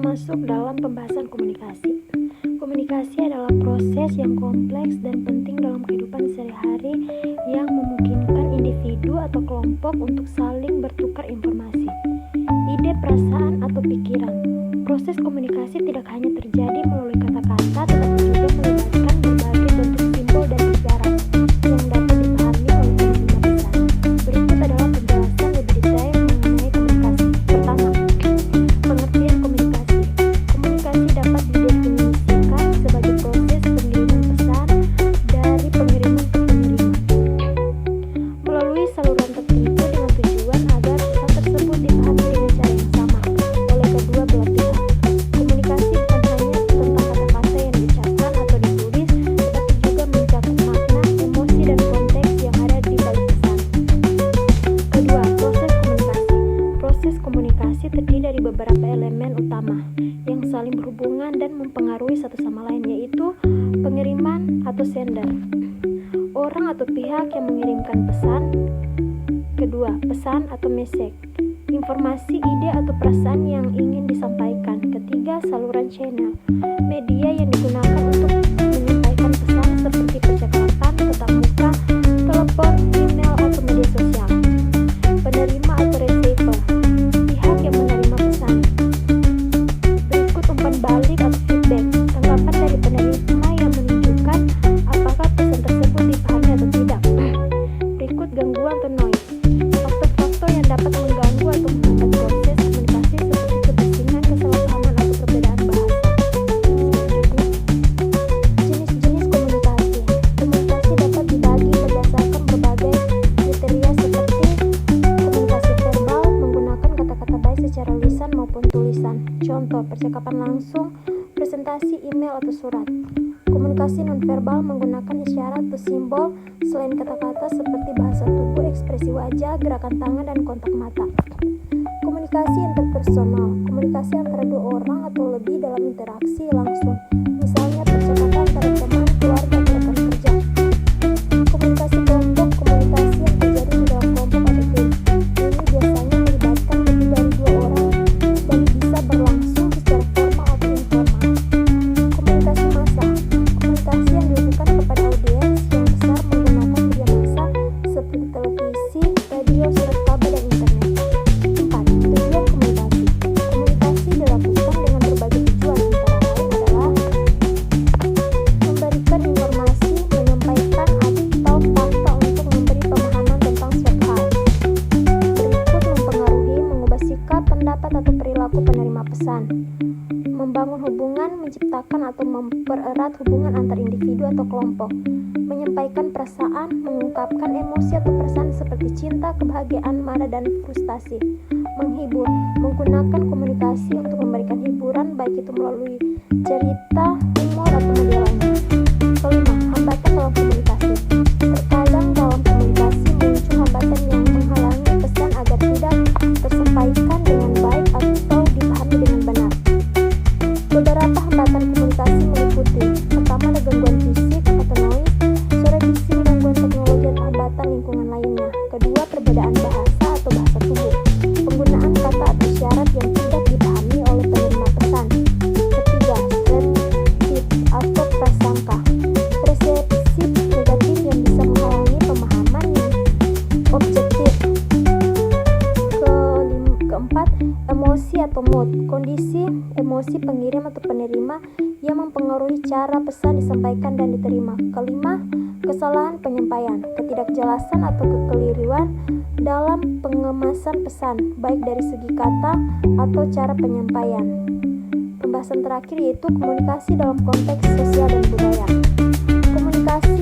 masuk dalam pembahasan komunikasi. Komunikasi adalah proses yang kompleks dan penting dalam kehidupan sehari-hari yang memungkinkan individu atau kelompok untuk saling bertukar informasi, ide, perasaan, atau pikiran. Proses komunikasi tidak hanya terjadi melalui kata-kata, tetapi juga melibatkan berbagai bentuk simbol dan isyarat yang dapat dipahami oleh penerima pesan. Berikut adalah penjelasan lebih detail mengenai komunikasi. Pertama, pengertian komunikasi. Komunikasi dapat didefinisikan sebagai proses pengiriman pesan dari pengiriman ke penerima melalui saluran tertentu dengan tujuan agar pesan tersebut dipahami dengan cara yang sama oleh kedua belah pihak. Komunikasi bukan hanya tentang kata-kata yang diucapkan atau ditulis, tetapi juga mencakup makna, emosi, dan konteks yang ada di balik pesan. Kedua, proses komunikasi. Proses komunikasi terdiri dari beberapa elemen utama yang saling berhubungan dan mempengaruhi satu sama lain, yaitu pengiriman atau sender, orang atau pihak yang mengirimkan pesan. Kedua, pesan atau message, informasi, ide, atau perasaan yang ingin disampaikan. Ketiga, saluran channel, media yang digunakan untuk menyampaikan pesan seperti percakapan, tatap muka, telepon, email, atau media sosial. Penerima atau receiver, pihak yang menerima pesan. Berikut umpan balik atau feedback, tanggapan dari penerima yang menunjukkan apakah pesan tersebut dipahami atau tidak. Berikut gangguan atau noise, faktor-faktor yang dapat mengganggu atau menghambat proses komunikasi seperti kebisingan, kesalahpahaman, atau perbedaan bahasa. Jenis-jenis komunikasi. Komunikasi dapat dibagi berdasarkan berbagai kriteria seperti komunikasi verbal, menggunakan kata-kata baik secara lisan maupun tulisan. Contoh, percakapan langsung, presentasi, email, atau surat. Komunikasi nonverbal menggunakan isyarat atau simbol selain kata-kata seperti bahasa tubuh, ekspresi wajah, gerakan tangan, dan kontak mata. Komunikasi interpersonal, komunikasi antara dua orang atau lebih dalam interaksi langsung, misalnya percakapan antara teman, keluarga, atau rekan kerja. Komunikasi kelompok, komunikasi yang terjadi di dalam kelompok atau tim. Ini biasanya melibatkan lebih dari dua orang dan bisa berlangsung secara formal atau informal. Komunikasi massa, komunikasi yang dilakukan kepada audiens yang besar menggunakan media massa seperti televisi, radio, surat kabar, dan internet. 4. Tujuan komunikasi. Komunikasi dilakukan dengan berbagai tujuan, antara lain adalah memberikan informasi, menyampaikan atau fakta untuk memberi pemahaman tentang suatu hal. Berikut mempengaruhi, mengubah sikap, pendapat, atau perilaku penerima pesan. Membangun hubungan, menciptakan atau mempererat hubungan antar individu atau kelompok. Menyampaikan perasaan, mengungkapkan emosi atau perasaan seperti cinta, kebahagiaan, marah, dan frustasi. Menghibur, menggunakan komunikasi untuk memberikan hiburan, baik itu melalui cerita, humor, atau media lainnya. Kelima, hambatan dalam komunikasi. Terkadang dalam komunikasi muncul hambatan yang menghalangi pesan agar tidak tersampaikan dengan baik atau dipahami dengan benar. Beberapa hambatan komunikasi meliputi: pertama, ada gangguan fisik atau noise, suara bising, gangguan teknologi, atau hambatan lingkungan lainnya. Kedua, perbedaan bahasa atau bahasa tubuh, penggunaan kata atau isyarat yang tidak dipahami oleh penerima pesan. Ketiga, stereotip atau prasangka, persepsi negatif yang bisa menghalangi pemahaman yang objektif. Keempat, emosi atau mood, kondisi emosi pengirim atau penerima yang mempengaruhi cara pesan disampaikan dan diterima. Kelima, kesalahan penyampaian, ketidakjelasan atau kekeliruan dalam pengemasan pesan, baik dari segi kata atau cara penyampaian. Pembahasan terakhir yaitu komunikasi dalam konteks sosial dan budaya. Komunikasi